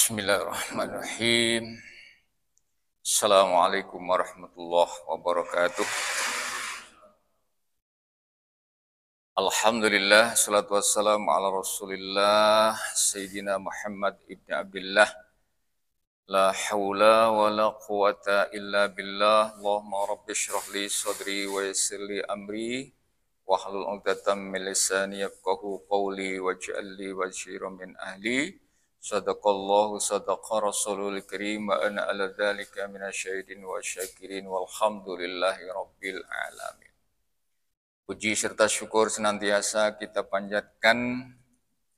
Bismillahirrahmanirrahim. Assalamualaikum warahmatullahi wabarakatuh. Alhamdulillah, salatu wassalamu ala rasulillah, Sayyidina Muhammad ibn Abdullah. La hawla wa la quwata illa billah. Allahumma rabbi syrah li sadri wa yassir li amri wahlul 'uqdatam min lisani yafqahu qawli waj'al li waziran min ahli. Sadaqallahu sadaqa rasulul karim wa ana ala dhalika minasyahidin wa syakirin walhamdulillahi rabbil alamin. Puji serta syukur senantiasa kita panjatkan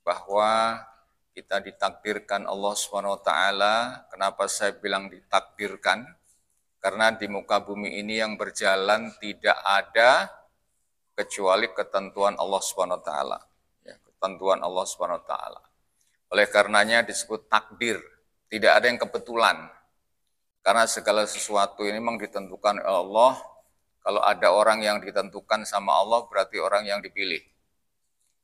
bahwa kita ditakdirkan Allah Subhanahu wa taala. Kenapa saya bilang ditakdirkan? Karena di muka bumi ini yang berjalan tidak ada kecuali ketentuan Allah Subhanahu wa taala. Ya, ketentuan Allah Subhanahu wa taala. Oleh karenanya disebut takdir, tidak ada yang kebetulan. Karena segala sesuatu ini memang ditentukan oleh Allah. Kalau ada orang yang ditentukan sama Allah, berarti orang yang dipilih.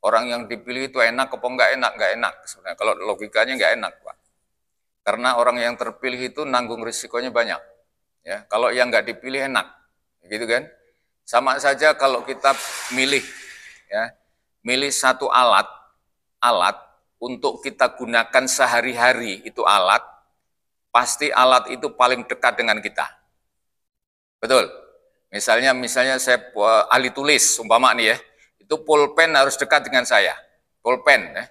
Orang yang dipilih itu enak apa enggak enak? Enggak enak sebenarnya. Kalau logikanya enggak enak, Pak. Karena orang yang terpilih itu nanggung risikonya banyak. Ya, kalau yang enggak dipilih enak, gitu kan? Sama saja kalau kita milih, ya, milih satu alat untuk kita gunakan sehari-hari, itu alat, pasti alat itu paling dekat dengan kita. Betul? Misalnya saya ahli tulis, umpama nih ya, itu pulpen harus dekat dengan saya. Pulpen, ya.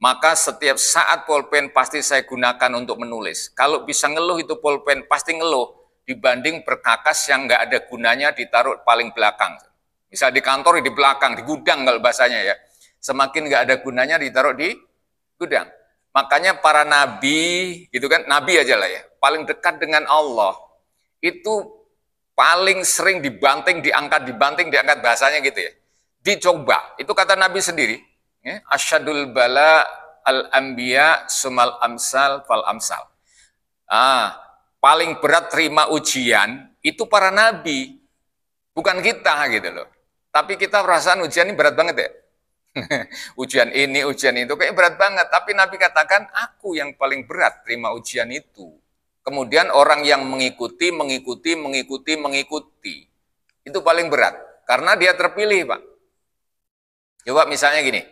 Maka setiap saat pulpen pasti saya gunakan untuk menulis. Kalau bisa ngeluh itu pulpen, pasti ngeluh. Dibanding perkakas yang nggak ada gunanya ditaruh paling belakang. Misal di kantor, di belakang, di gudang kalau bahasanya ya. Semakin nggak ada gunanya ditaruh di gudang. Makanya para nabi, gitu kan, nabi aja lah ya, paling dekat dengan Allah, itu paling sering dibanting, diangkat bahasanya gitu ya. Dicoba, itu kata Nabi sendiri, ya, asyadul bala al-anbiya sumal amsal fal amsal. Paling berat terima ujian, itu para nabi, bukan kita gitu loh. Tapi kita perasaan ujian ini berat banget ya. Ujian ini, ujian itu, kayak berat banget. Tapi Nabi katakan, aku yang paling berat terima ujian itu. Kemudian orang yang mengikuti. Itu paling berat. Karena dia terpilih, Pak. Coba misalnya gini,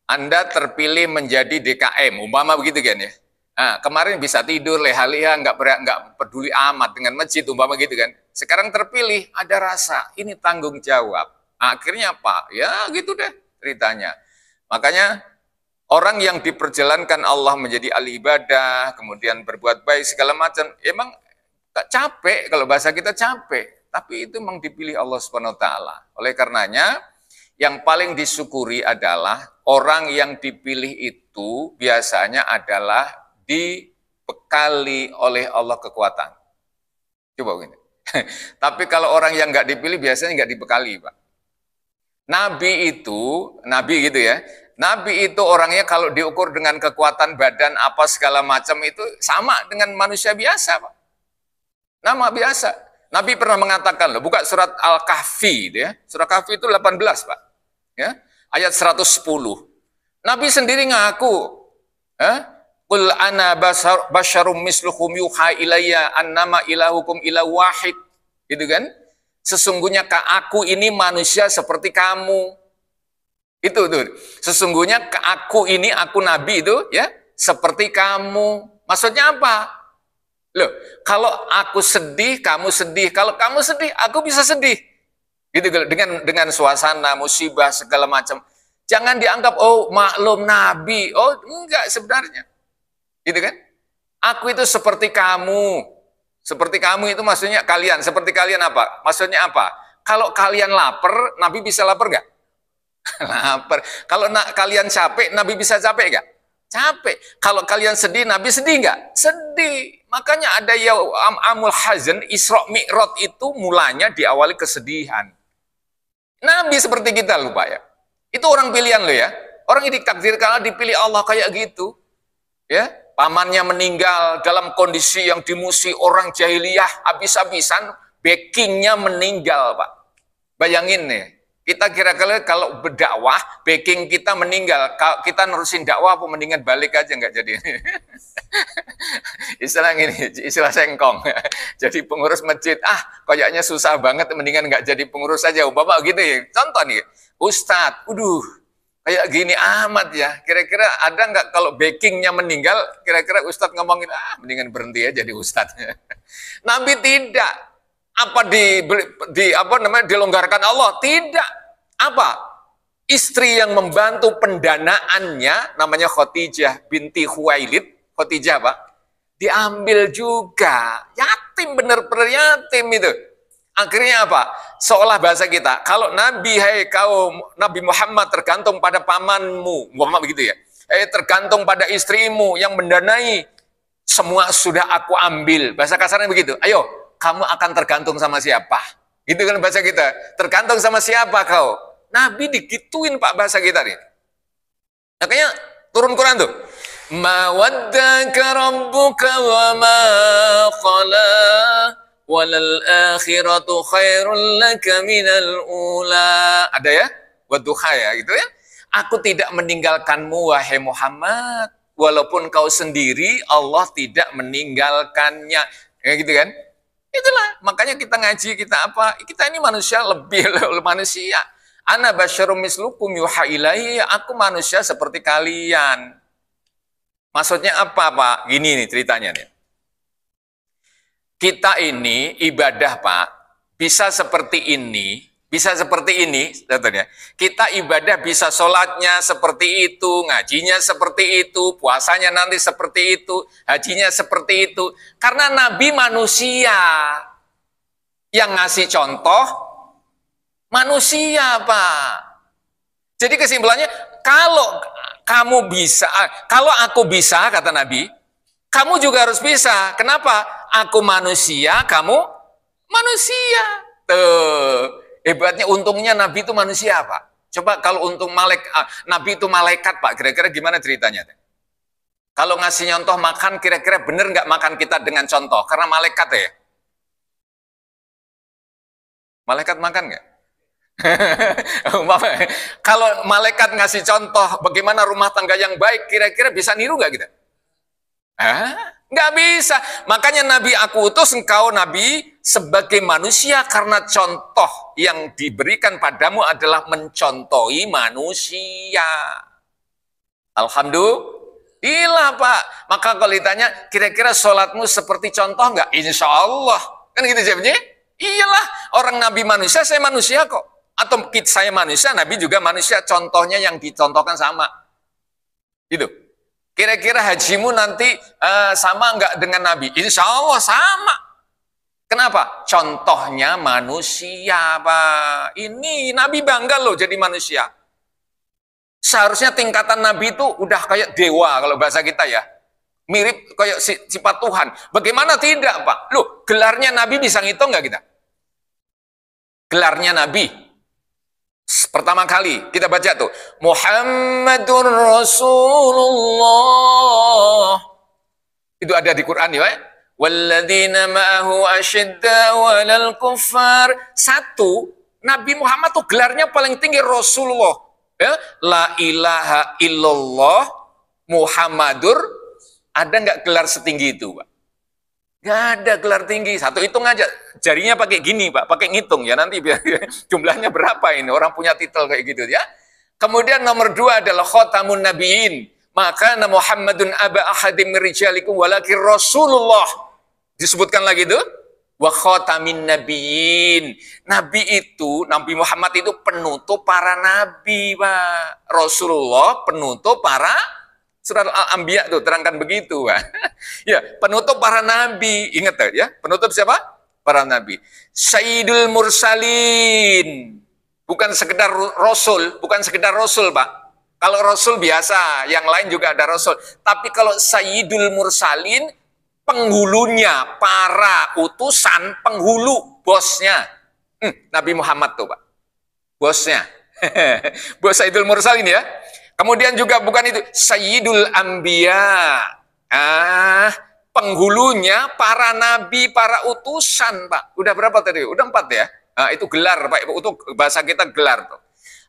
Anda terpilih menjadi DKM, umpama begitu kan ya. Nah, kemarin bisa tidur, leha-leha, nggak peduli amat dengan masjid, umpama gitu kan. Sekarang terpilih, ada rasa, ini tanggung jawab. Akhirnya apa? Ya gitu deh ceritanya. Makanya orang yang diperjalankan Allah menjadi ahli ibadah, kemudian berbuat baik segala macam, emang tak capek, kalau bahasa kita capek, tapi itu memang dipilih Allah Subhanahu wa taala. Oleh karenanya yang paling disyukuri adalah orang yang dipilih itu biasanya adalah dibekali oleh Allah kekuatan. Coba begini. Tapi kalau orang yang nggak dipilih biasanya nggak dibekali, Pak. Nabi gitu ya. Nabi itu orangnya kalau diukur dengan kekuatan badan apa segala macam itu sama dengan manusia biasa, Pak. Nama biasa. Nabi pernah mengatakan loh, buka surat Al-Kahfi gitu ya. Surat Kahfi itu 18, Pak. Ya, ayat 110. Nabi sendiri ngaku, qul ana basyarum mislukum yuha ilayya annama ilahukum ilahu wahid. Gitu kan? Sesungguhnya aku ini manusia seperti kamu. Itu tuh. Sesungguhnya aku ini, aku Nabi itu ya, seperti kamu. Maksudnya apa? Loh, kalau aku sedih, kamu sedih. Kalau kamu sedih, aku bisa sedih. Gitu dengan suasana musibah segala macam. Jangan dianggap oh maklum Nabi. Oh, enggak sebenarnya. Gitu kan? Aku itu seperti kamu. Seperti kamu itu maksudnya kalian. Seperti kalian apa? Maksudnya apa? Kalau kalian lapar, Nabi bisa lapar nggak? Lapar. Kalau kalian capek, Nabi bisa capek nggak? Capek. Kalau kalian sedih, Nabi sedih nggak? Sedih. Makanya ada amul hazan, Isra Mi'raj itu mulanya diawali kesedihan. Nabi seperti kita loh, Pak ya. Itu orang pilihan loh ya. Orang ini ditakdirkan dipilih Allah kayak gitu. Ya. Pamannya meninggal dalam kondisi yang dimusuhi orang jahiliyah habis-habisan, backingnya meninggal, Pak. Bayangin nih, kita kira-kira kalau berdakwah, backing kita meninggal, kita nerusin dakwah apa mendingan balik aja nggak jadi. Istilah ini, istilah sengkong. Jadi pengurus masjid, kayaknya susah banget, mendingan nggak jadi pengurus saja. Bapak gitu ya. Contoh nih, Ustadz, kayak gini amat ya. Kira-kira ada nggak kalau backingnya meninggal, kira-kira Ustadz ngomongin, mendingan berhenti ya jadi Ustadz. Nabi tidak. Dilonggarkan Allah? Tidak. Apa? Istri yang membantu pendanaannya, namanya Khadijah binti Khuwailid. Khadijah Pak, diambil juga. Yatim, benar-benar yatim itu. Akhirnya apa? Seolah bahasa kita, kalau Nabi, hai kaum, Nabi Muhammad tergantung pada pamanmu, ngomong begitu ya. Tergantung pada istrimu yang mendanai, semua sudah aku ambil. Bahasa kasarnya begitu. Ayo, kamu akan tergantung sama siapa? Gitu kan bahasa kita. Tergantung sama siapa kau? Nabi digituin Pak bahasa kita nih. Makanya turun Quran tuh. Ma waddaka rabbuka wa ma qala walal akhiratu khairul laka minal ula. Ada ya? Wadduha ya gitu ya. Aku tidak meninggalkanmu wahai Muhammad, walaupun kau sendiri Allah tidak meninggalkannya. Kayak gitu kan? Itulah, makanya kita ngaji, kita apa? Kita ini manusia lebih manusia. Ana basyarum mislukum yuha ilaihi, aku manusia seperti kalian. Maksudnya apa, Pak? Gini nih ceritanya nih. Kita ini ibadah, Pak, bisa seperti ini, contohnya. Kita ibadah bisa sholatnya seperti itu, ngajinya seperti itu, puasanya nanti seperti itu, hajinya seperti itu. Karena Nabi manusia. Yang ngasih contoh manusia, Pak. Jadi kesimpulannya, kalau kamu bisa, kalau aku bisa, kata Nabi, kamu juga harus bisa. Kenapa? Aku manusia, kamu manusia. Tuh, hebatnya, untungnya Nabi itu manusia, Pak. Coba kalau untung Nabi itu malaikat, Pak, kira-kira gimana ceritanya? Kalau ngasih contoh makan, kira-kira bener nggak makan kita dengan contoh? Karena malaikat ya. Malaikat makan nggak? Kalau malaikat ngasih contoh bagaimana rumah tangga yang baik, kira-kira bisa niru nggak kita? Nggak bisa. Makanya Nabi, aku utus engkau Nabi sebagai manusia karena contoh yang diberikan padamu adalah mencontohi manusia. Alhamdulillah, Pak. Maka kalau ditanya, kira-kira sholatmu seperti contoh nggak? Insya Allah. Kan gitu jawabnya? Iyalah, orang Nabi manusia, saya manusia kok. Atau saya manusia, Nabi juga manusia. Contohnya yang dicontohkan sama. Gitu. Kira-kira hajimu nanti sama nggak dengan Nabi? Insya Allah sama. Kenapa? Contohnya manusia, Pak. Ini Nabi bangga loh jadi manusia. Seharusnya tingkatan Nabi itu udah kayak dewa kalau bahasa kita ya. Mirip kayak sifat Tuhan. Bagaimana tidak, Pak? Loh, gelarnya Nabi bisa ngitung nggak kita? Gelarnya Nabi. Pertama kali kita baca tuh. Muhammadur Rasulullah. Itu ada di Quran ya. Walladzina ma'ahu asyidda walal kuffar. Satu, Nabi Muhammad tuh gelarnya paling tinggi Rasulullah. Ya? La ilaha illallah Muhammadur. Ada nggak gelar setinggi itu, Pak? Nggak ada gelar tinggi. Satu hitung aja. Jarinya pakai gini, Pak. Pakai ngitung ya. Nanti biar jumlahnya berapa ini. Orang punya titel kayak gitu ya. Kemudian nomor 2 adalah khotamun nabiin. Maka Muhammadun aba ahadim rijalikum walakin Rasulullah. Disebutkan lagi itu. Wa khotamin nabiin. Nabi itu, Nabi Muhammad itu penutup para nabi, Pak. Rasulullah penutup para Surat Al-Anbiya tuh terangkan begitu, Pak. Ya, penutup para nabi. Ingat ya, penutup siapa? Para nabi. Sayyidul Mursalin. Bukan sekedar Rasul, Pak. Kalau Rasul biasa, yang lain juga ada Rasul. Tapi kalau Sayyidul Mursalin, penghulunya, para utusan, penghulu, bosnya. Nabi Muhammad tuh, Pak. Bosnya. Bos Sayyidul Mursalin ya. Kemudian juga bukan itu, Sayyidul Anbiya. Penghulunya para nabi, para utusan, Pak. Udah berapa tadi? Udah 4 ya? Itu gelar, Pak. Itu bahasa kita gelar tuh.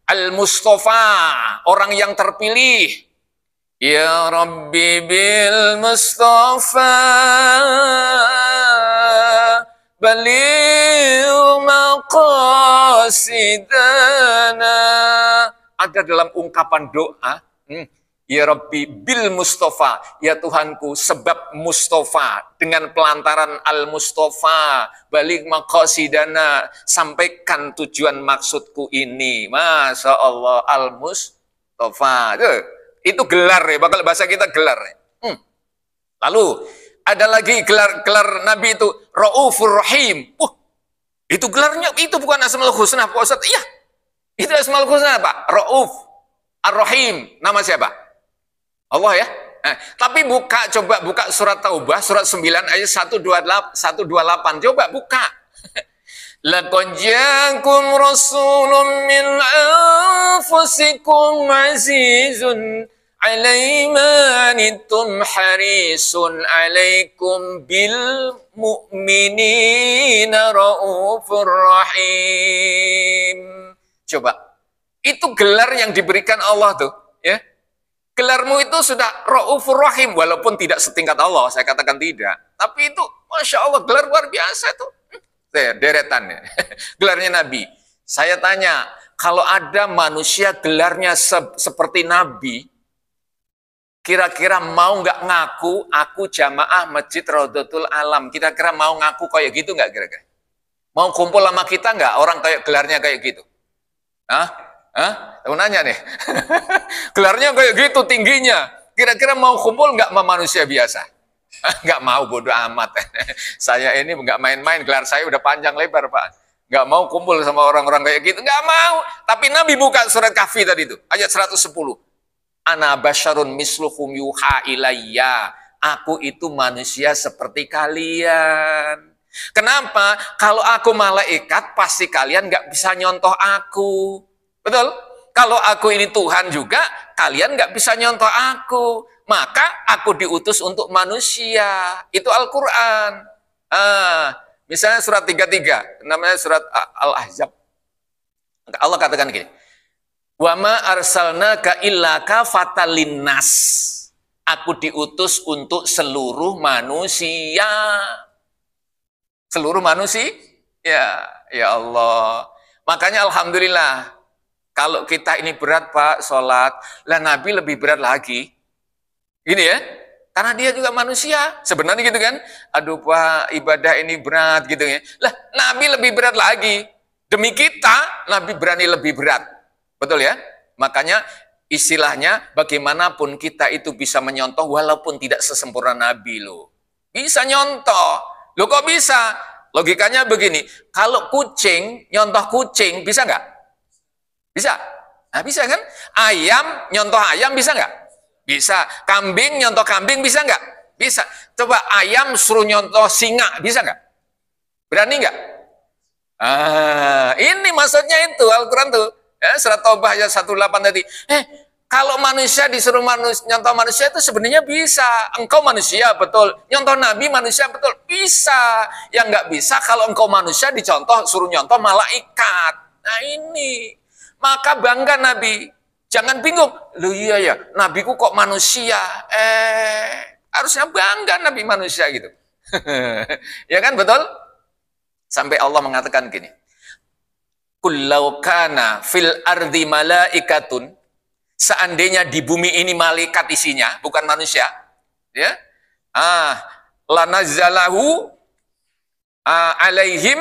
Al-Mustafa, orang yang terpilih. Ya Rabbi bil Mustafa baligh maqasidana. Ada dalam ungkapan doa, ya Rabbi bil Mustafa, ya Tuhanku sebab Mustafa, dengan pelantaran Al Mustafa, balik maqasidana, sampaikan tujuan maksudku ini. Masya Allah, Al Mustafa. Itu gelar ya, bakal bahasa kita gelar ya. Lalu ada lagi gelar Nabi itu Raufur Rahim. Itu gelarnya, itu bukan Asmaul Husna Pak Ustaz. Iya, itu Asmaul Husna Pak. Rauf Ar-Rahim, nama siapa? Allah ya. Tapi coba buka surat Taubah, surat 9 ayat 128. Coba buka. Laqad ja'akum rasulun min anfusikum azizun alaihi ma anittum harisun alaikum bil mu'minina raufur rahim. Coba. Itu gelar yang diberikan Allah tuh, ya. Gelarmu itu sudah Raufur Rahim, walaupun tidak setingkat Allah, saya katakan tidak. Tapi itu, Masya Allah, gelar luar biasa itu. Deretannya, gelarnya Nabi. Saya tanya, kalau ada manusia gelarnya seperti Nabi, kira-kira mau nggak ngaku, aku jamaah Masjid Raudhatul Alam, kira-kira mau ngaku kayak gitu nggak kira-kira? Mau kumpul sama kita nggak, orang kayak gelarnya kayak gitu? Aku nanya nih, gelarnya kayak gitu tingginya, kira-kira mau kumpul nggak sama manusia biasa? Nggak mau, bodoh amat. Saya ini nggak main-main, gelar saya udah panjang lebar Pak. Nggak mau kumpul sama orang-orang kayak gitu, nggak mau. Tapi Nabi buka surat Kahfi tadi itu, ayat 110. Ana basyarun misluhum yuha ilayya. Aku itu manusia seperti kalian. Kenapa? Kalau aku malaikat, pasti kalian nggak bisa nyontoh aku. Betul? Kalau aku ini Tuhan juga, kalian nggak bisa nyontoh aku. Maka aku diutus untuk manusia. Itu Al-Quran. Misalnya surat 33, namanya surat Al-Ahzab. Allah katakan gini, wa ma arsalnaka illa kafatan linnas. Aku diutus untuk seluruh manusia. Seluruh manusia? Ya Allah. Makanya Alhamdulillah, kalau kita ini berat Pak, sholat, lah Nabi lebih berat lagi. Gini ya, karena dia juga manusia. Sebenarnya gitu kan, aduh Pak, ibadah ini berat gitu ya. Lah, Nabi lebih berat lagi. Demi kita, Nabi berani lebih berat. Betul ya? Makanya istilahnya, bagaimanapun kita itu bisa menyontoh walaupun tidak sesempurna Nabi loh. Bisa nyontoh. Loh kok bisa? Logikanya begini, kalau kucing, nyontoh kucing, bisa nggak? Bisa. Nah, bisa kan? Ayam, nyontoh ayam, bisa nggak? Bisa. Kambing, nyontoh kambing, bisa nggak? Bisa. Coba ayam suruh nyontoh singa, bisa nggak? Berani nggak? Ini maksudnya itu, Al-Quran tuh. Ya, surat Taubah ayat 18 tadi. Kalau manusia disuruh nyontoh manusia itu sebenarnya bisa. Engkau manusia, betul. Nyontoh Nabi manusia, betul. Bisa. Yang nggak bisa, kalau engkau manusia dicontoh, suruh nyontoh malaikat. Nah ini. Maka bangga Nabi. Jangan bingung, loh iya ya, nabiku kok manusia? Harusnya bangga nabi manusia gitu. Ya kan, betul? Sampai Allah mengatakan gini, kullau kana fil ardi malaikatun, seandainya di bumi ini malaikat isinya, bukan manusia, ya, lanazzalahu alaihim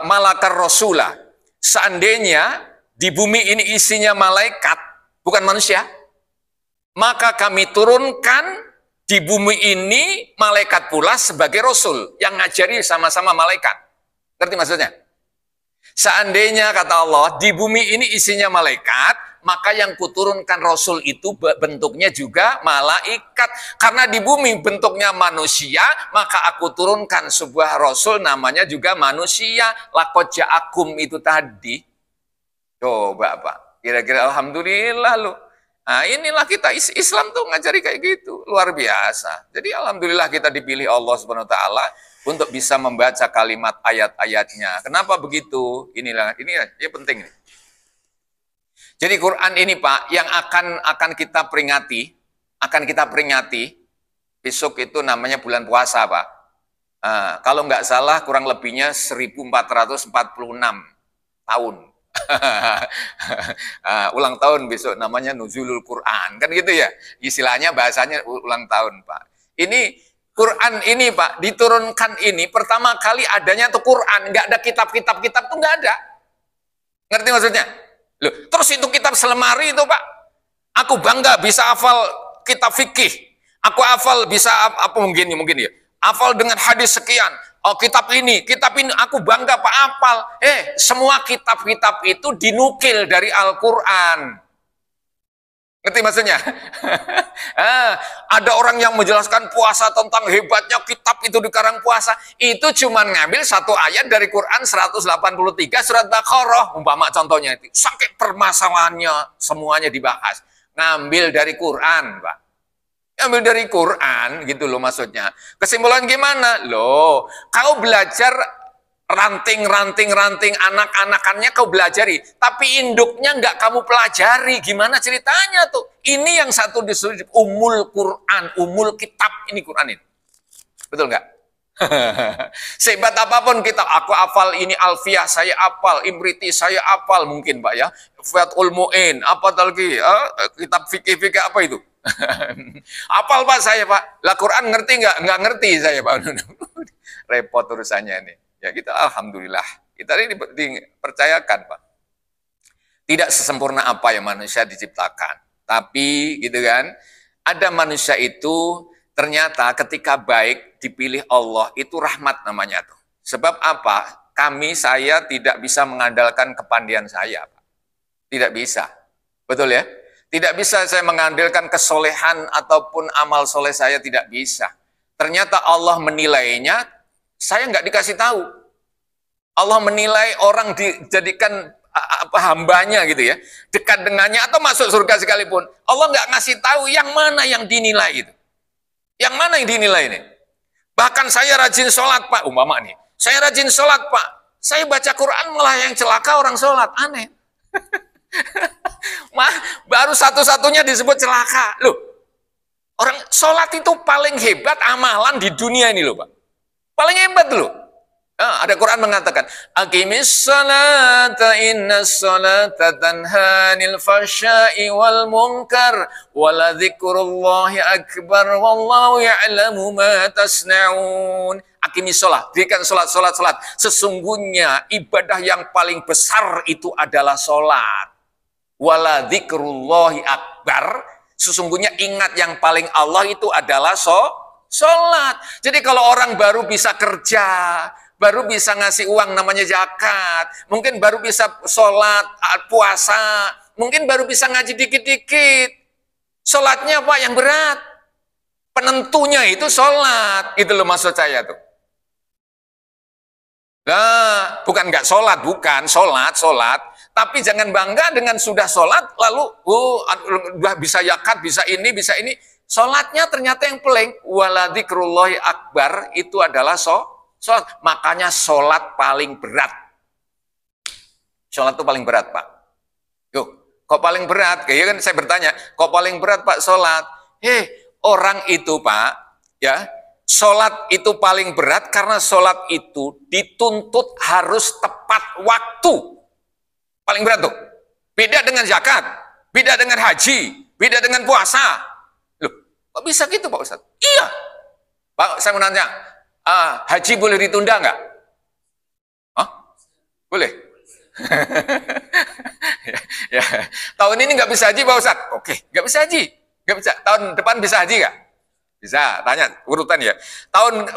malakar rasulah. Seandainya di bumi ini isinya malaikat, bukan manusia, maka kami turunkan di bumi ini malaikat pula sebagai rasul yang ngajari sama-sama malaikat. Ngerti maksudnya? Seandainya kata Allah, di bumi ini isinya malaikat, maka yang kuturunkan rasul itu bentuknya juga malaikat. Karena di bumi bentuknya manusia, maka aku turunkan sebuah rasul namanya juga manusia. Laqad ja'akum itu tadi. Coba Pak, kira-kira Alhamdulillah loh. Nah inilah kita, Islam tuh ngajari kayak gitu, luar biasa. Jadi Alhamdulillah kita dipilih Allah Subhanahu Wa Taala untuk bisa membaca kalimat ayat-ayatnya. Kenapa begitu? Ini ya penting. Jadi Quran ini Pak, yang akan kita peringati, besok itu namanya bulan puasa Pak. Kalau nggak salah kurang lebihnya 1446 tahun. Ulang tahun besok namanya Nuzulul Quran, kan gitu ya. Istilahnya bahasanya ulang tahun Pak. Ini Quran ini Pak, diturunkan ini pertama kali adanya tuh Quran, nggak ada kitab tuh nggak ada. Ngerti maksudnya? Loh, terus itu kitab selemari itu Pak. Aku bangga bisa hafal kitab fikih. Aku hafal bisa apa mungkin ya. Hafal dengan hadis sekian. Oh, kitab ini aku bangga Pak hafal. Semua kitab-kitab itu dinukil dari Al-Qur'an. Ngerti maksudnya? Ada orang yang menjelaskan puasa tentang hebatnya kitab itu di karang puasa. Itu cuma ngambil satu ayat dari Quran 183 surat Baqarah. Umpama contohnya itu. Sakit permasalahannya semuanya dibahas. Ngambil dari Quran, Pak. Ngambil dari Quran gitu loh maksudnya. Kesimpulan gimana? Loh, kau belajar ranting anak-anakannya kau belajari, tapi induknya nggak kamu pelajari. Gimana ceritanya tuh? Ini yang satu disebut umul Quran, umul kitab ini Quran ini. Betul nggak? Sehebat apapun kita, aku hafal ini Alfiyah, saya hafal, Imriti saya hafal mungkin Pak ya. Fathul Mu'in, apa lagi? Kitab fikih apa itu? Hafal Pak saya Pak. Lah Quran ngerti nggak? Nggak ngerti saya Pak. Repot urusannya ini. Ya kita alhamdulillah. Kita ini dipercayakan Pak. Tidak sesempurna apa yang manusia diciptakan. Tapi gitu kan, ada manusia itu ternyata ketika baik dipilih Allah itu rahmat namanya tuh. Sebab apa? Saya tidak bisa mengandalkan kepandaian saya Pak. Tidak bisa. Betul ya? Tidak bisa saya mengandalkan kesolehan ataupun amal soleh saya, tidak bisa. Ternyata Allah menilainya, saya nggak dikasih tahu. Allah menilai orang dijadikan hambanya gitu ya, dekat dengannya atau masuk surga sekalipun. Allah nggak ngasih tahu yang mana yang dinilai itu. Yang mana yang dinilai ini? Bahkan saya rajin sholat Pak, umpama nih. Saya rajin sholat Pak. Saya baca Quran malah yang celaka orang sholat. Aneh. Baru satu-satunya disebut celaka. Loh, orang sholat itu paling hebat amalan di dunia ini loh Pak. Paling hebat loh. Ada Quran mengatakan, Aqimis salata innas salata tanha 'anil fahsya'i wal munkar wala dzikrullahi akbar wallahu ya'lamu ma tasna'un. Aqimis shalah, dirikan salat. Sesungguhnya ibadah yang paling besar itu adalah salat. Wala dzikrullahi akbar, sesungguhnya ingat yang paling Allah itu adalah salat. Jadi kalau orang baru bisa kerja, baru bisa ngasih uang namanya zakat, mungkin baru bisa sholat, puasa, mungkin baru bisa ngaji dikit-dikit. Sholatnya apa yang berat? Penentunya itu sholat. Itu loh maksud saya tuh. Nah, bukan nggak sholat, bukan sholat. Tapi jangan bangga dengan sudah sholat, lalu bisa zakat, bisa ini. Sholatnya ternyata yang paling waladikrullahi akbar itu adalah sholat. Makanya sholat paling berat. Sholat itu paling berat Pak. Yuk, kok paling berat? Kayaknya kan saya bertanya, kok paling berat Pak sholat? Orang itu Pak, ya, sholat itu paling berat karena sholat itu dituntut harus tepat waktu. Paling berat tuh. Beda dengan zakat, beda dengan haji, beda dengan puasa. Loh, kok bisa gitu Pak Ustadz? Iya. Pak, saya mau nanya, haji boleh ditunda nggak? Boleh? ya. Tahun ini nggak bisa haji Pak Ustadz? Oke, nggak bisa haji. Nggak bisa. Tahun depan bisa haji nggak? Bisa. Tanya urutan ya.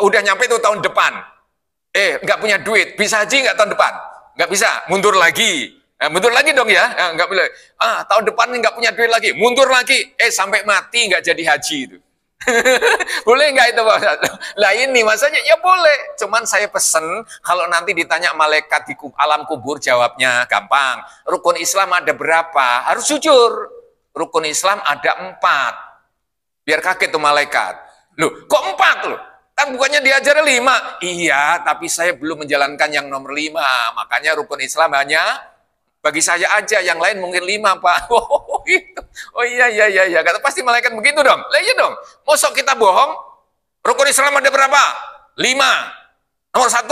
Udah nyampe tuh tahun depan. Nggak punya duit. Bisa haji nggak tahun depan? Nggak bisa. Mundur lagi. Mundur lagi dong ya. Nggak boleh. Tahun depan nggak punya duit lagi. Mundur lagi. Sampai mati nggak jadi haji itu. Boleh nggak itu Pak Ustadz? Lah ini masanya ya boleh. Cuman saya pesen kalau nanti ditanya malaikat di alam kubur jawabnya gampang. Rukun Islam ada berapa? Harus jujur. Rukun Islam ada 4. Biar kaget tuh malaikat. Loh, kok 4 loh? Kan bukannya diajar 5? Iya, tapi saya belum menjalankan yang nomor 5. Makanya rukun Islam hanya Bagi saya aja, yang lain mungkin 5, Pak. Oh, gitu. Oh iya. Kata pasti malaikat begitu dong. Lah iya dong. Mosok kita bohong? Rukun Islam ada berapa? 5. Nomor 1,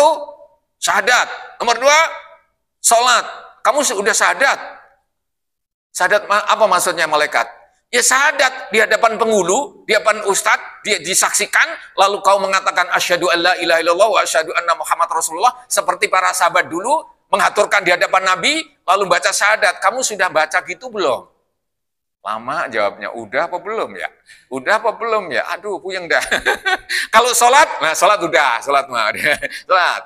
syahadat. Nomor 2, sholat. Kamu sudah syahadat. Syahadat apa maksudnya malaikat? Ya syahadat di hadapan penghulu, di hadapan ustadz, dia disaksikan, lalu kau mengatakan asyhadu alla ilaha illallah wa asyhadu anna Muhammad Rasulullah, seperti para sahabat dulu mengaturkan di hadapan Nabi, lalu baca syahadat. Kamu sudah baca gitu belum? Lama jawabnya, udah apa belum ya? Udah apa belum ya? Aduh, puyeng dah. Kalau sholat, nah sholat udah, sholat mah. Sholat.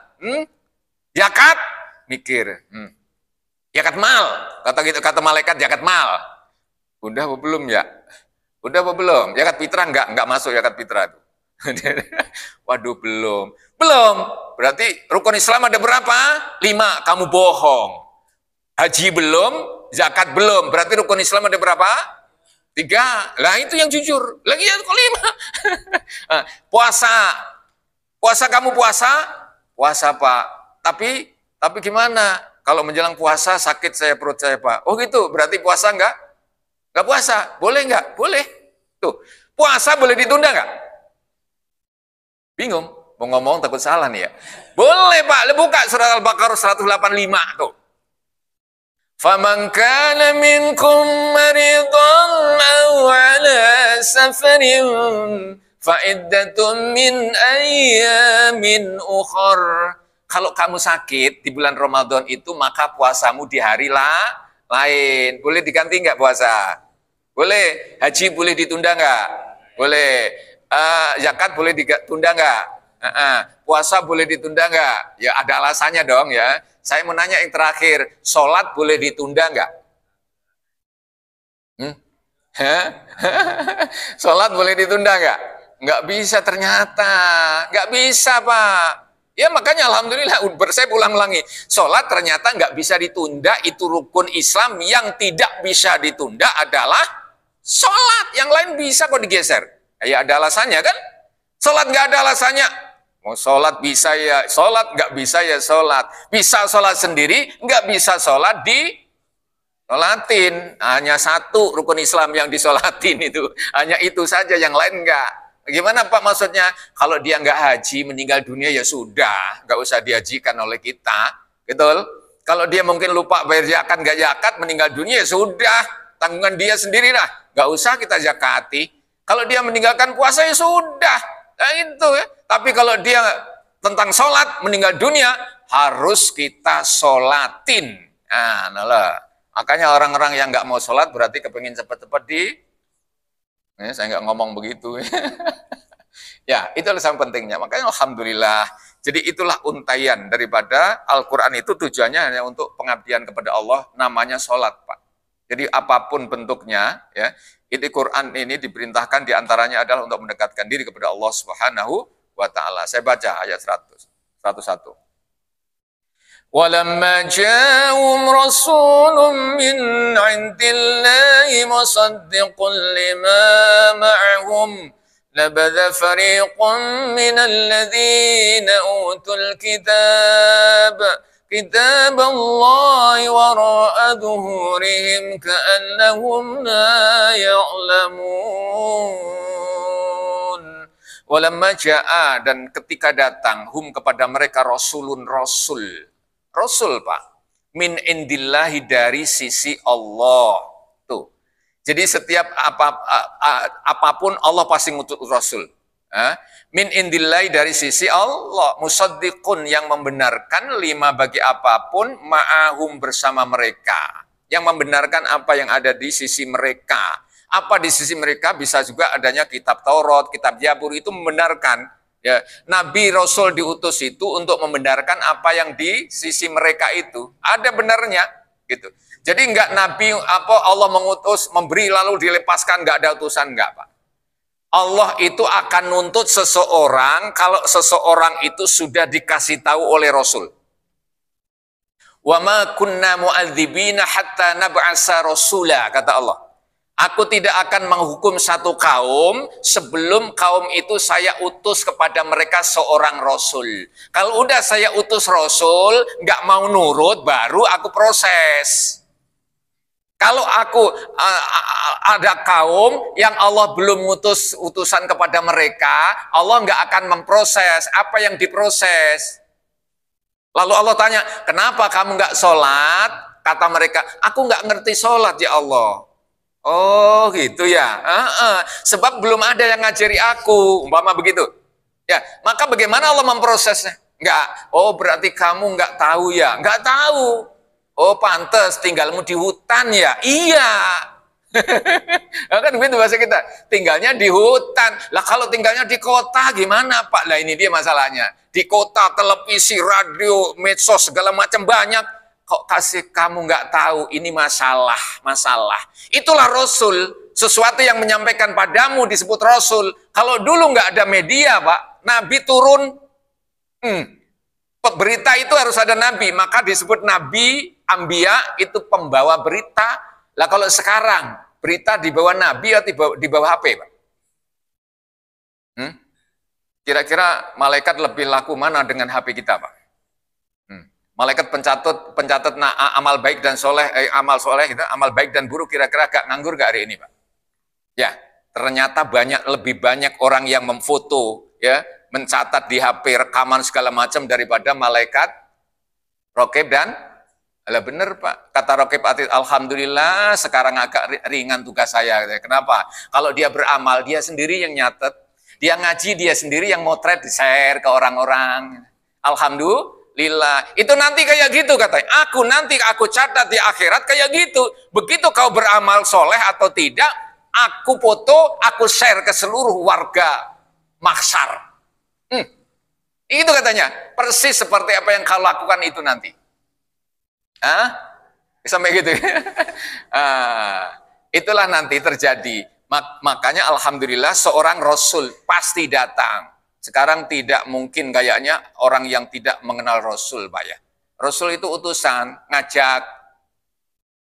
Zakat, mikir. Zakat mal, kata malaikat zakat mal. Udah apa belum ya? Udah apa belum? Zakat fitrah enggak masuk zakat fitrah itu. Waduh, belum. Belum. Berarti rukun Islam ada berapa? 5. Kamu bohong. Haji belum, zakat belum. Berarti rukun Islam ada berapa? 3. Lah itu yang jujur. Lagi ya kok 5. Puasa. Puasa kamu puasa? Puasa, Pak. Tapi gimana? Kalau menjelang puasa sakit perut saya, Pak. Oh gitu. Berarti puasa enggak? Nggak puasa, boleh nggak? Boleh. Tuh, puasa boleh ditunda nggak? Bingung, mau ngomong takut salah nih ya. Boleh Pak, buka surat Al-Baqarah 185 tuh. فَمَنْ كَانَ مِنْكُمْ مَرِيضًا أَوْ عَلَى سَفَرٍ فَعِدَّةٌ مِنْ أَيَّامٍ أُخَرَ. Kalau kamu sakit di bulan Ramadan itu, maka puasamu di hari lain. Boleh diganti nggak puasa? Boleh. Haji boleh ditunda nggak? Boleh. Zakat boleh ditunda nggak? Puasa boleh ditunda nggak? Ya ada alasannya dong ya. Saya mau nanya yang terakhir, sholat boleh ditunda nggak? Sholat boleh ditunda nggak? Nggak bisa ternyata. Nggak bisa, Pak. Ya makanya alhamdulillah, saya ulang-ulangi. Sholat ternyata nggak bisa ditunda, itu rukun Islam. Yang tidak bisa ditunda adalah sholat. Yang lain bisa kok digeser. Ya ada alasannya kan? Sholat nggak ada alasannya. Mau sholat bisa ya sholat, nggak bisa ya sholat. Bisa sholat sendiri, nggak bisa sholat di sholatin. Hanya satu rukun Islam yang disolatin itu. Hanya itu saja, yang lain nggak. Gimana Pak maksudnya? Kalau dia nggak haji, meninggal dunia ya sudah, nggak usah dihajikan oleh kita, betul? Kalau dia mungkin lupa bayar zakat, nggak zakat, meninggal dunia ya sudah, tanggungan dia sendiri lah, nggak usah kita zakati. Kalau dia meninggalkan puasa ya sudah, nah itu ya. Tapi kalau dia tentang sholat, meninggal dunia, harus kita sholatin. Nah, makanya orang-orang yang nggak mau sholat berarti kepengin cepat-cepat saya nggak ngomong begitu. Ya, itulah yang pentingnya. Makanya alhamdulillah. Jadi itulah untaian daripada Al-Quran itu, tujuannya hanya untuk pengabdian kepada Allah, namanya sholat, Pak. Jadi apapun bentuknya, ya, itu Quran ini diperintahkan diantaranya adalah untuk mendekatkan diri kepada Allah Subhanahu wa Ta'ala. Saya baca ayat 101. وَلَمَّا جَاءَهُمْ رَسُولٌ مِّنْ عِندِ اللَّهِ مُصَدِّقٌ لِّمَا مَعَهُمْ نَبَذَ فَرِيقٌ مِّنَ الَّذِينَ أُوتُوا كِتَابَ اللَّهِ وَرَاءَ ظُهُورِهِمْ كَأَنَّهُمْ لَا يَعْلَمُونَ. وَلَمَّا جَاءَ, dan ketika datang, hum kepada mereka, rasulun, Rasul, Pak, min indillahi, dari sisi Allah. Tuh. Jadi setiap apapun Allah pasti ngutus Rasul. Min indillahi, dari sisi Allah, musaddiqun, yang membenarkan, lima, bagi apapun, ma'ahum, bersama mereka. Yang membenarkan apa yang ada di sisi mereka. Apa di sisi mereka? Bisa juga adanya kitab Taurat, kitab Zabur, itu membenarkan. Ya, Nabi Rasul diutus itu untuk membenarkan apa yang di sisi mereka itu ada benarnya, gitu. Jadi enggak Nabi Allah mengutus, memberi lalu dilepaskan, enggak ada utusan, enggak, Pak. Allah itu akan nuntut seseorang kalau seseorang itu sudah dikasih tahu oleh Rasul. Wa ma kunna mu'adzibina hatta nab'asa rasula, kata Allah. Aku tidak akan menghukum satu kaum sebelum kaum itu saya utus kepada mereka seorang rasul. Kalau udah saya utus rasul, nggak mau nurut, baru aku proses. Kalau aku ada kaum yang Allah belum utus utusan kepada mereka, Allah nggak akan memproses apa yang diproses. Lalu Allah tanya, kenapa kamu nggak sholat? Kata mereka, aku nggak ngerti sholat ya Allah. Oh gitu ya. Sebab belum ada yang ngajari aku, umpama begitu. Ya, maka bagaimana Allah memprosesnya? Enggak. Oh berarti kamu nggak tahu ya? Nggak tahu. Oh pantes tinggalmu di hutan ya? Iya. Kan begitu bahasa kita. Tinggalnya di hutan. Lah kalau tinggalnya di kota gimana Pak? Lah ini dia masalahnya. Di kota televisi, radio, medsos segala macam banyak. Kok kasih kamu nggak tahu, ini masalah. Itulah Rasul, sesuatu yang menyampaikan padamu disebut Rasul. Kalau dulu nggak ada media Pak, Nabi turun, berita itu harus ada Nabi, maka disebut Nabi, Anbiya itu pembawa berita. Lah kalau sekarang, berita di bawah Nabi atau di bawah HP Pak? Kira-kira malaikat lebih laku mana dengan HP kita Pak? Malaikat pencatat amal baik dan soleh, amal soleh gitu, amal baik dan buruk, kira-kira gak nganggur gak hari ini Pak? Ya, ternyata lebih banyak orang yang memfoto, ya, mencatat di HP rekaman segala macam daripada malaikat rokib dan lah bener Pak, kata rokib atid, alhamdulillah sekarang agak ringan tugas saya. Kenapa? Kalau dia beramal, dia sendiri yang nyatet, dia ngaji, dia sendiri yang motret, di-share ke orang-orang. Alhamdulillah. Itu nanti kayak gitu katanya. Aku catat di akhirat kayak gitu. Begitu kau beramal soleh atau tidak, aku foto, aku share ke seluruh warga mahsyar. Itu katanya. Persis seperti apa yang kau lakukan itu nanti. Sampai gitu. Itulah nanti terjadi. Makanya alhamdulillah seorang rasul pasti datang. Sekarang tidak mungkin kayaknya orang yang tidak mengenal Rasul, Pak ya. Rasul itu utusan, ngajak.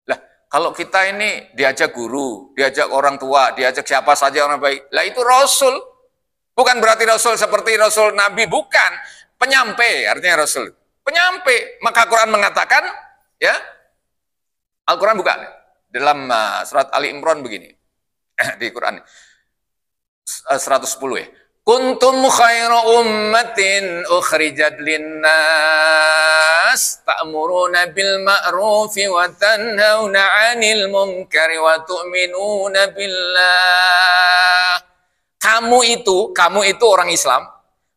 Lah, kalau kita ini diajak guru, diajak orang tua, diajak siapa saja orang baik, lah itu Rasul. Bukan berarti Rasul seperti Rasul Nabi, bukan. Penyampai, artinya Rasul. Penyampai. Maka Quran mengatakan, ya, Al-Quran bukan. Dalam surat Ali Imran begini. Di Quran 110 ya. Kuntum khairu ummatin ukhrijat linnas ta'muruna bil ma'rufi wa tanhauna 'anil munkari wa tu'minuna billah. Kamu itu orang Islam.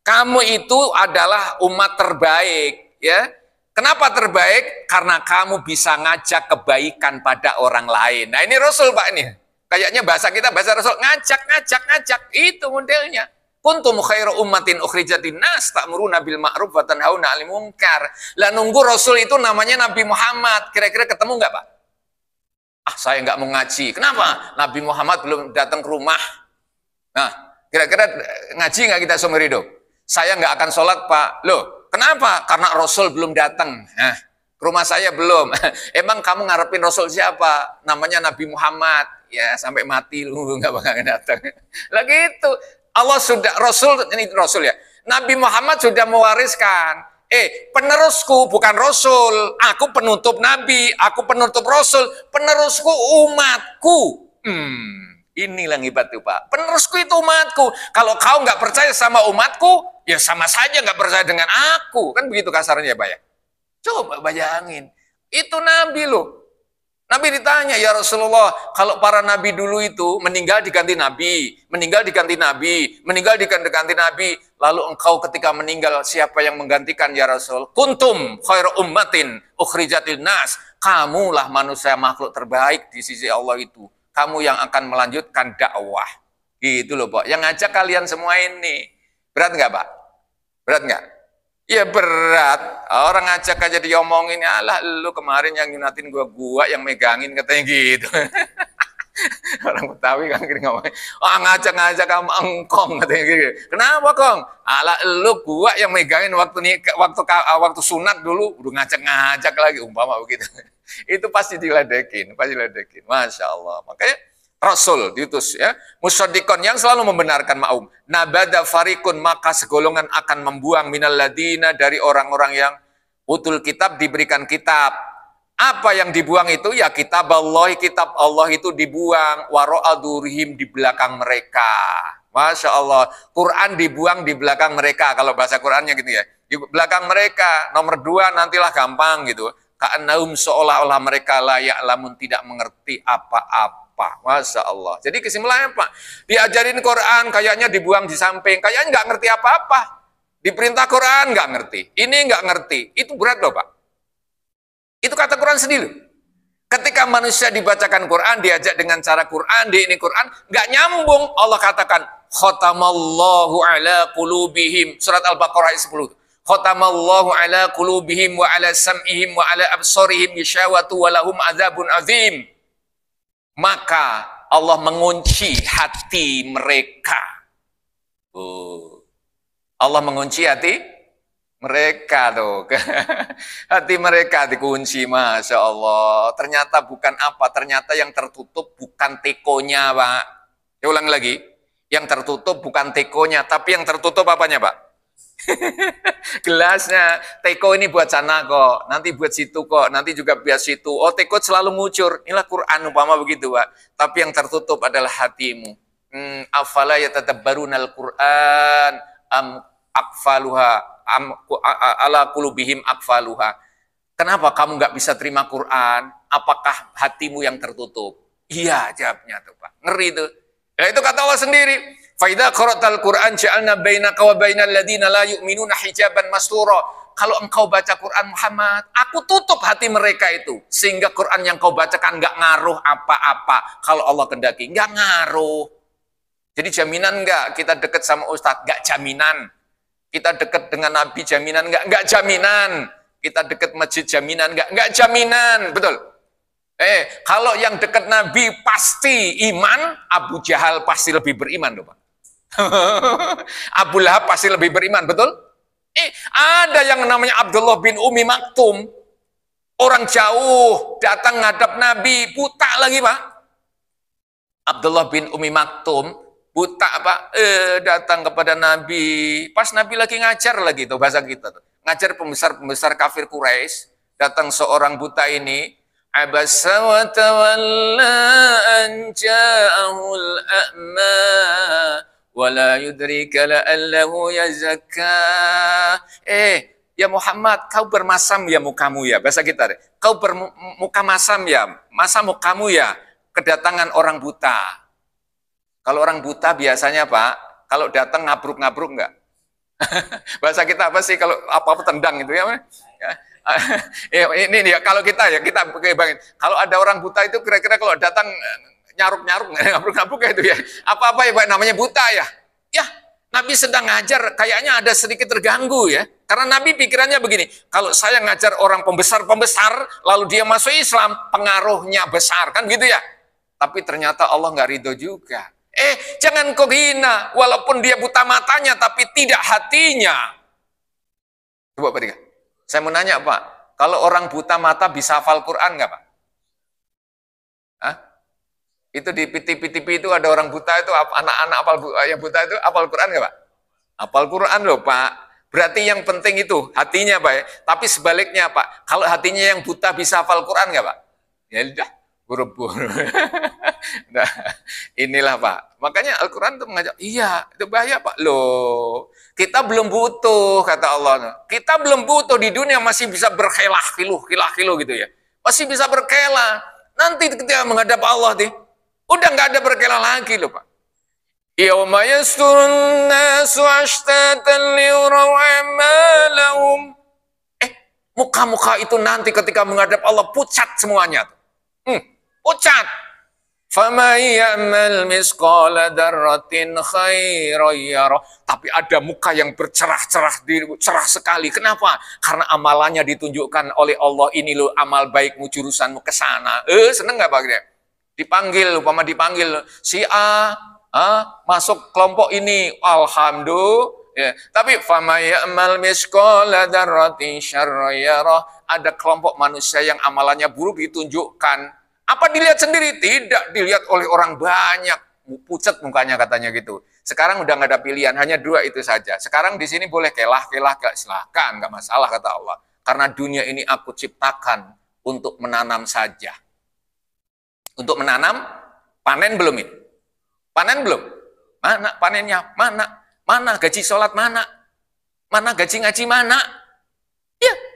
Kamu itu adalah umat terbaik, ya. Kenapa terbaik? Karena kamu bisa ngajak kebaikan pada orang lain. Nah, ini Rasul, Pak ini. Kayaknya bahasa kita bahasa Rasul, ngajak. Itu modelnya. Kuntum khairu ummatin ukhrijat linnas ta'muruna bil ma'ruf wa tanhauna 'anil munkar. Lah nunggu Rasul itu namanya Nabi Muhammad. Kira-kira ketemu nggak, Pak? Saya nggak mau ngaji. Kenapa? Nabi Muhammad belum datang ke rumah. Nah, kira-kira ngaji nggak kita seumur hidup? Saya nggak akan sholat, Pak. Loh, kenapa? Karena Rasul belum datang. Nah, ke rumah saya belum. Emang kamu ngarepin Rasul siapa? Namanya Nabi Muhammad. Ya, sampai mati lu nggak bakal datang. Lah gitu. Allah sudah, ini Rasul ya. Nabi Muhammad sudah mewariskan. Penerusku bukan Rasul. Aku penutup Nabi. Aku penutup Rasul. Penerusku umatku. Inilah yang hebat tuh Pak. Penerusku itu umatku. Kalau kau nggak percaya sama umatku, ya sama saja nggak percaya dengan aku. Kan begitu kasarnya Pak ya. Coba bayangin. Itu Nabi loh. Nabi ditanya, ya Rasulullah, kalau para nabi dulu itu meninggal diganti nabi, meninggal diganti nabi, meninggal diganti nabi, lalu engkau ketika meninggal siapa yang menggantikan ya Rasul? Kuntum khairu ummatin ukhrijat linnas. Kamulah manusia makhluk terbaik di sisi Allah itu. Kamu yang akan melanjutkan dakwah. Gitu loh, Pak. Yang ngajak kalian semua ini. Berat nggak, Pak? Berat nggak? Ya berat, orang ngajak aja diomongin, alah lu kemarin yang nyunatin gua yang megangin katanya gitu. Orang Betawi kan gini ngomongin, ngajak kamu engkong katanya gitu. Kenapa kong? Alah lu gua yang megangin waktu sunat dulu, udah ngajak lagi umpama begitu. Itu pasti diledekin, Masya Allah. Makanya Rasul diutus ya, musyaddiqon yang selalu membenarkan ma'um. Nabada farikun, maka segolongan akan membuang minal ladina dari orang-orang yang utul kitab, diberikan kitab. Apa yang dibuang itu? Ya kitab Allah itu dibuang, waro'adurihim, di belakang mereka. Masya Allah, Quran dibuang di belakang mereka, kalau bahasa Qurannya gitu ya. Di belakang mereka, nomor 2 nantilah gampang gitu. Ka'annahum, seolah-olah mereka layak lamun, tidak mengerti apa-apa. Masya Allah. Jadi kesimpulannya Pak, diajarin Quran kayaknya dibuang di samping, kayaknya nggak ngerti apa-apa. Diperintah Quran nggak ngerti, ini nggak ngerti, itu berat loh Pak. Itu kata Quran sendiri. Ketika manusia dibacakan Quran, diajak dengan cara Quran, di ini Quran, nggak nyambung. Allah katakan, khotamallahu ala qulubihim. Surat Al-Baqarah ayat 10. Khotamallahu ala qulubihim wa ala sam'ihim wa ala absarihim gishawatu wa lahum azabun azim. Maka Allah mengunci hati mereka. Allah mengunci hati mereka tuh. Hati mereka dikunci, Masya Allah. Ternyata bukan apa, ternyata yang tertutup bukan tekonya, Pak. Saya ulang lagi, yang tertutup bukan tekonya, tapi yang tertutup apanya, Pak? Gelasnya. Teko ini buat sana kok, nanti buat situ kok, nanti juga buat situ. Oh, teko selalu ngucur. Inilah Quran umpama begitu, Pak. Tapi yang tertutup adalah hatimu. Afala yatadabbarunal Quran am akfaluha ala qulubihim akfaluha. Kenapa kamu nggak bisa terima Quran? Apakah hatimu yang tertutup? Iya, jawabnya tuh, Pak. Ngeri tuh. Ya, itu kata Allah sendiri. Faidha qara'tal Qur'an ja'alna bainaka wa bainal ladina la yu'minuna hijaban mastura. Kalau engkau baca Quran Muhammad, aku tutup hati mereka itu. Sehingga Quran yang kau bacakan nggak ngaruh apa-apa. Kalau Allah kendaki, nggak ngaruh. Jadi jaminan nggak kita dekat sama Ustadz? Nggak jaminan. Kita dekat dengan Nabi jaminan nggak? Nggak jaminan. Kita dekat masjid jaminan nggak? Nggak jaminan. Betul. Kalau yang dekat Nabi pasti iman, Abu Jahal pasti lebih beriman loh Pak. Abu Lahab pasti lebih beriman, betul? Ada yang namanya Abdullah bin Umi Maktum, orang jauh datang ngadap Nabi, buta lagi Pak. Abdullah bin Umi Maktum, buta Pak, datang kepada Nabi, pas Nabi lagi ngajar lagi tuh bahasa kita tuh. Ngajar pembesar-pembesar kafir Quraisy, datang seorang buta ini, abasa wa tawalla an ja'ahul a'ma wala yudrika la'allahu yazakka. Ya Muhammad, kau bermasam ya mukamu ya, bahasa kita deh. Kau bermuka masam ya, masa mukamu ya, kedatangan orang buta. Kalau orang buta biasanya Pak, kalau datang ngabruk-ngabruk enggak? Bahasa kita apa sih kalau apa-apa tendang itu ya? Ini ya kalau kita bayangin. Kalau ada orang buta itu kira-kira kalau datang nyaruk-nyaruk, ngabruk-ngabruk kayak itu ya. Apa-apa ya Pak namanya buta ya. Ya, Nabi sedang ngajar, kayaknya ada sedikit terganggu ya. Karena Nabi pikirannya begini, kalau saya ngajar orang pembesar-pembesar, lalu dia masuk Islam, pengaruhnya besar, kan gitu ya. Tapi ternyata Allah nggak ridho juga. Jangan kau hina, walaupun dia buta matanya, tapi tidak hatinya. Coba Pak Dika, saya mau nanya Pak, kalau orang buta mata bisa hafal Quran nggak Pak? Hah? Itu di TV itu ada orang buta itu, anak-anak yang buta itu hafal Quran nggak Pak? Hafal Quran loh Pak. Berarti yang penting itu hatinya Pak ya. Tapi sebaliknya Pak, kalau hatinya yang buta bisa hafal Quran nggak Pak? Ya udah, buru-buru. Nah, inilah Pak. Makanya Al-Quran itu mengajak, iya itu bahaya Pak. Loh, kita belum butuh kata Allah. Kita belum butuh di dunia masih bisa berkelah-kiluh gitu ya. Masih bisa berkelah. Nanti ketika menghadap Allah nih, udah nggak ada berkelah lagi loh Pak. Yauma yasturun nasu ashtatan liyuraw a'malahum. Muka-muka itu nanti ketika menghadap Allah pucat semuanya. Pucat. Faman ya'mal misqala dzarratin khairan yarah. Tapi ada muka yang bercerah-cerah, cerah sekali. Kenapa? Karena amalannya ditunjukkan oleh Allah. Ini loh amal baikmu, jurusanmu ke sana. Seneng nggak Pak? Dipanggil, umpama dipanggil si A, masuk kelompok ini, alhamdulillah. Ya. Tapi faman ya'mal misqala dzarratin syarran yarah. Ada kelompok manusia yang amalannya buruk ditunjukkan. Apa dilihat sendiri? Tidak, dilihat oleh orang banyak. Pucat mukanya katanya gitu. Sekarang udah nggak ada pilihan, hanya dua itu saja. Sekarang di sini boleh kelah, silahkan, nggak masalah kata Allah. Karena dunia ini aku ciptakan untuk menanam saja. Untuk menanam, panen belum ini? Panen belum? Mana panennya? Mana? Mana gaji sholat mana? Mana gaji ngaji mana?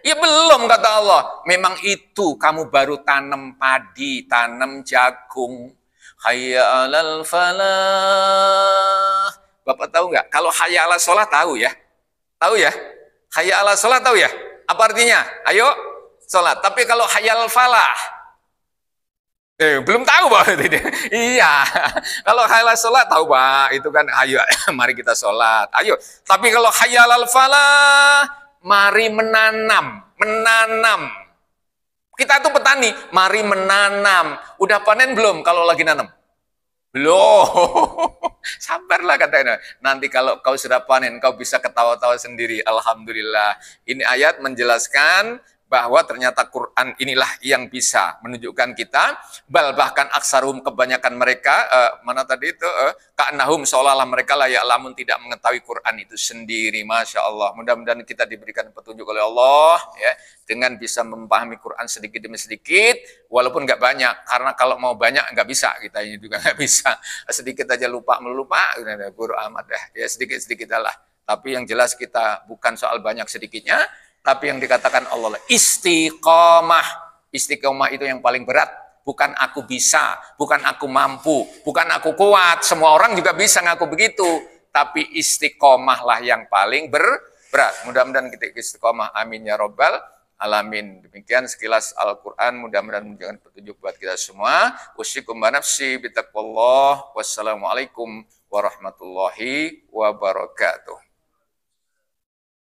Ya belum kata Allah. Memang itu kamu baru tanam padi, tanam jagung. Hayya 'alal falah. Bapak tahu nggak? Kalau hayya 'alal sholat tahu ya? Tahu ya? Hayya 'alal sholat tahu ya? Apa artinya? Ayo sholat. Tapi kalau hayya 'alal falah, belum tahu Pak. Iya. Kalau hayya 'alal sholat tahu Pak. Itu kan ayo mari kita sholat. Ayo. Tapi kalau hayya 'alal falah, mari menanam. Kita tuh petani, mari menanam. Udah panen belum kalau lagi nanam? Belum. Sabarlah katanya. Nanti kalau kau sudah panen, kau bisa ketawa-tawa sendiri. Alhamdulillah. Ini ayat menjelaskan bahwa ternyata Quran inilah yang bisa menunjukkan kita, bahkan aksarum kebanyakan mereka, mana tadi itu, ka'annahum seolah-olah mereka la ya'lamun tidak mengetahui Quran itu sendiri. Masya Allah, mudah-mudahan kita diberikan petunjuk oleh Allah, ya, dengan bisa memahami Quran sedikit demi sedikit, walaupun nggak banyak, karena kalau mau banyak nggak bisa, kita ini juga nggak bisa, sedikit aja lupa, guru amat ya sedikit-sedikit lah. Tapi yang jelas kita bukan soal banyak sedikitnya, tapi yang dikatakan Allah istiqomah. Istiqomah itu yang paling berat. Bukan aku bisa, bukan aku mampu, bukan aku kuat. Semua orang juga bisa ngaku begitu. Tapi istiqomahlah yang paling berat. Mudah-mudahan kita istiqomah. Amin ya robbal alamin. Demikian sekilas Al-Quran. Mudah-mudahan menjadikan petunjuk buat kita semua. Usikum banafsi bitaqwallah. Wassalamualaikum warahmatullahi wabarakatuh.